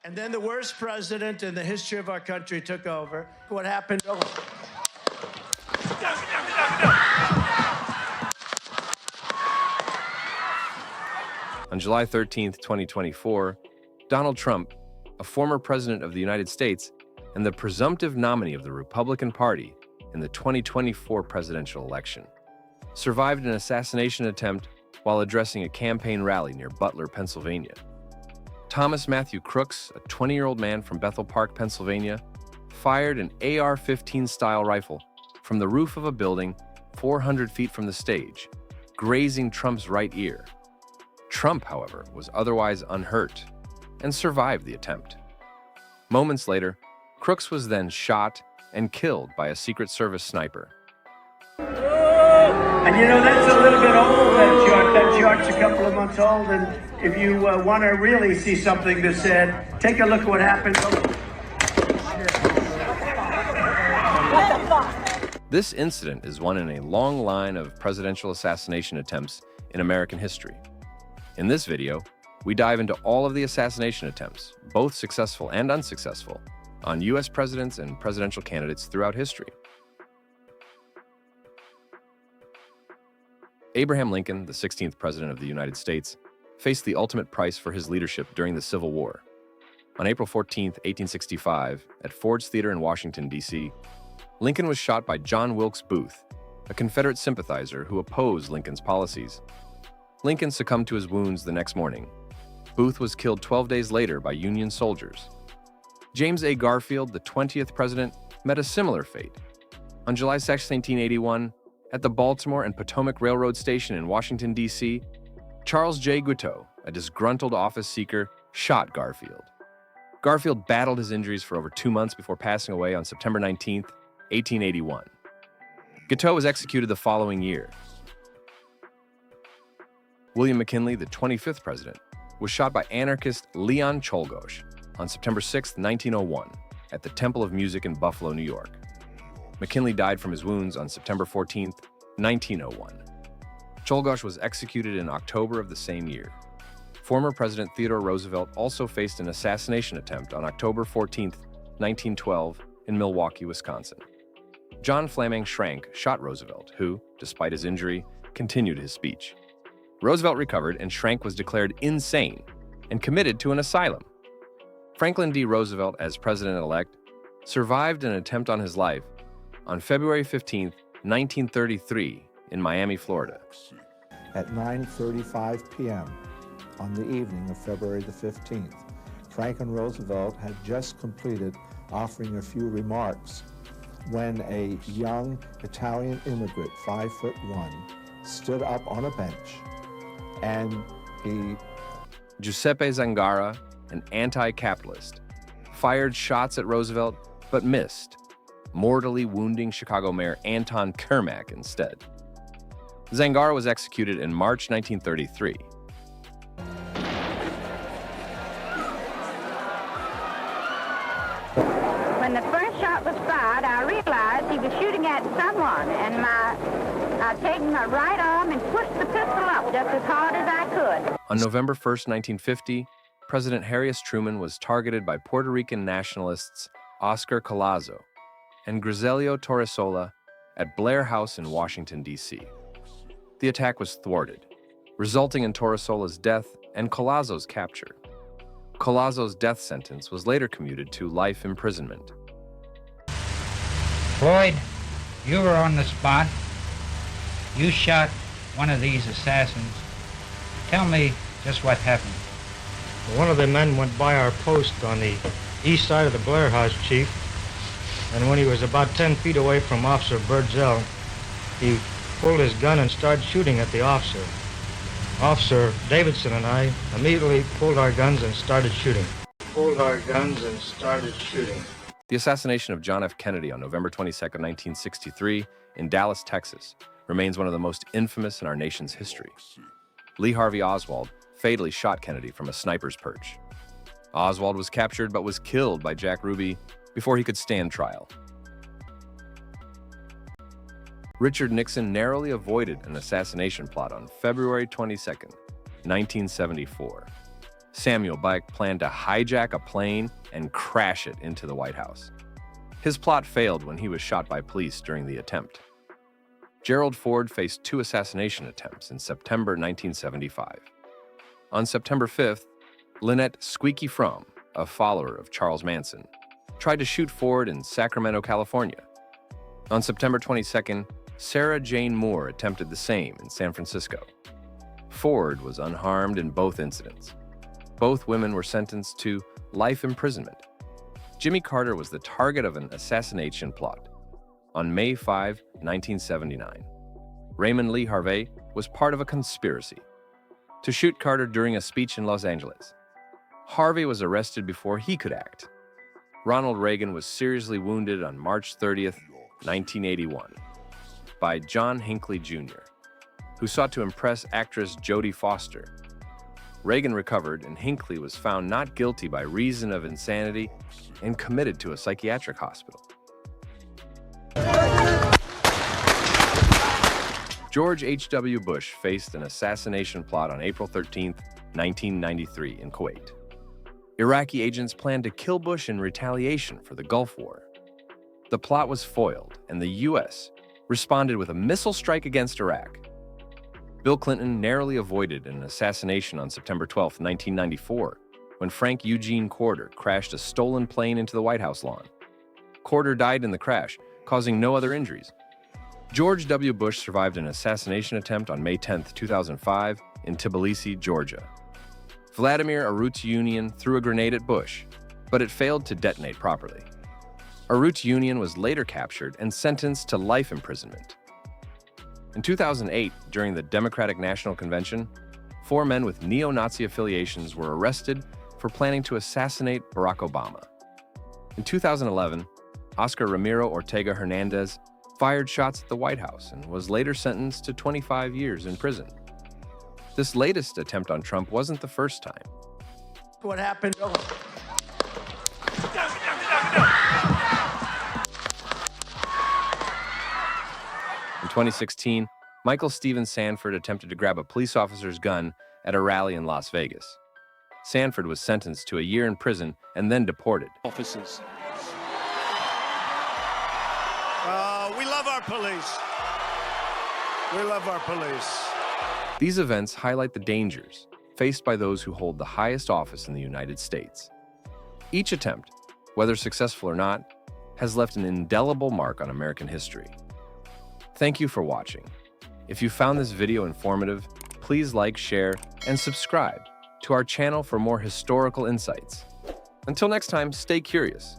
And then the worst president in the history of our country took over. What happened? On July 13, 2024, Donald Trump, a former president of the United States and the presumptive nominee of the Republican Party in the 2024 presidential election, survived an assassination attempt while addressing a campaign rally near Butler, Pennsylvania. Thomas Matthew Crooks, a 20-year-old man from Bethel Park, Pennsylvania, fired an AR-15-style rifle from the roof of a building 400 feet from the stage, grazing Trump's right ear. Trump, however, was otherwise unhurt and survived the attempt. Moments later, Crooks was then shot and killed by a Secret Service sniper. And you know, that's a little bit old, that shot. That shot's a couple of months old, and if you want to really see something that's said, take a look at what happened. This incident is one in a long line of presidential assassination attempts in American history. In this video, we dive into all of the assassination attempts, both successful and unsuccessful, on U.S. presidents and presidential candidates throughout history. Abraham Lincoln, the 16th President of the United States, faced the ultimate price for his leadership during the Civil War. On April 14, 1865, at Ford's Theater in Washington, D.C., Lincoln was shot by John Wilkes Booth, a Confederate sympathizer who opposed Lincoln's policies. Lincoln succumbed to his wounds the next morning. Booth was killed 12 days later by Union soldiers. James A. Garfield, the 20th President, met a similar fate. On July 6, 1981, at the Baltimore and Potomac Railroad Station in Washington, D.C., Charles J. Guiteau, a disgruntled office seeker, shot Garfield. Garfield battled his injuries for over 2 months before passing away on September 19, 1881. Guiteau was executed the following year. William McKinley, the 25th President, was shot by anarchist Leon Czolgosz on September 6, 1901, at the Temple of Music in Buffalo, New York. McKinley died from his wounds on September 14, 1901. Czolgosz was executed in October of the same year. Former President Theodore Roosevelt also faced an assassination attempt on October 14, 1912, in Milwaukee, Wisconsin. John Flaming Schrank shot Roosevelt, who, despite his injury, continued his speech. Roosevelt recovered, and Schrank was declared insane and committed to an asylum. Franklin D. Roosevelt, as president-elect, survived an attempt on his life on February 15, 1933, in Miami, Florida. At 9:35 p.m. on the evening of February the 15th, Franklin Roosevelt had just completed offering a few remarks when a young Italian immigrant, 5'1", stood up on a bench and Giuseppe Zangara, an anti-capitalist, fired shots at Roosevelt but missed, mortally wounding Chicago Mayor Anton Kermack instead. Zangara was executed in March 1933. When the first shot was fired, I realized he was shooting at someone, and I taken my right arm and pushed the pistol up just as hard as I could. On November 1, 1950, President Harry S. Truman was targeted by Puerto Rican nationalists Oscar Collazo and Griselio Torresola at Blair House in Washington, D.C. The attack was thwarted, resulting in Torresola's death and Collazo's capture. Collazo's death sentence was later commuted to life imprisonment. Floyd, you were on the spot. You shot one of these assassins. Tell me just what happened. One of the men went by our post on the east side of the Blair House, Chief, and when he was about 10 feet away from Officer Birdsell, he pulled his gun and started shooting at the officer. Officer Davidson and I immediately pulled our guns and started shooting. The assassination of John F. Kennedy on November 22, 1963, in Dallas, Texas, remains one of the most infamous in our nation's history. Lee Harvey Oswald fatally shot Kennedy from a sniper's perch. Oswald was captured but was killed by Jack Ruby before he could stand trial. Richard Nixon narrowly avoided an assassination plot on February 22, 1974. Samuel Bike planned to hijack a plane and crash it into the White House. His plot failed when he was shot by police during the attempt. Gerald Ford faced 2 assassination attempts in September 1975. On September 5th, Lynette Squeaky Fromm, a follower of Charles Manson, tried to shoot Ford in Sacramento, California. On September 22nd, Sarah Jane Moore attempted the same in San Francisco. Ford was unharmed in both incidents. Both women were sentenced to life imprisonment. Jimmy Carter was the target of an assassination plot. On May 5, 1979, Raymond Lee Harvey was part of a conspiracy to shoot Carter during a speech in Los Angeles. Harvey was arrested before he could act. Ronald Reagan was seriously wounded on March 30th, 1981, by John Hinckley Jr., who sought to impress actress Jodie Foster. Reagan recovered, and Hinckley was found not guilty by reason of insanity and committed to a psychiatric hospital. George H.W. Bush faced an assassination plot on April 13, 1993, in Kuwait. Iraqi agents planned to kill Bush in retaliation for the Gulf War. The plot was foiled, and the U.S. responded with a missile strike against Iraq. Bill Clinton narrowly avoided an assassination on September 12, 1994, when Frank Eugene Corder crashed a stolen plane into the White House lawn. Corder died in the crash, causing no other injuries. George W. Bush survived an assassination attempt on May 10, 2005, in Tbilisi, Georgia. Vladimir Arutyunian threw a grenade at Bush, but it failed to detonate properly. Arutyunian was later captured and sentenced to life imprisonment. In 2008, during the Democratic National Convention, 4 men with neo-Nazi affiliations were arrested for planning to assassinate Barack Obama. In 2011, Oscar Ramiro Ortega Hernandez fired shots at the White House and was later sentenced to 25 years in prison. This latest attempt on Trump wasn't the first time. What happened? In 2016, Michael Steven Sanford attempted to grab a police officer's gun at a rally in Las Vegas. Sanford was sentenced to a year in prison and then deported. Officers. We love our police. We love our police. These events highlight the dangers faced by those who hold the highest office in the United States. Each attempt, whether successful or not, has left an indelible mark on American history. Thank you for watching. If you found this video informative, please like, share, and subscribe to our channel for more historical insights. Until next time, stay curious.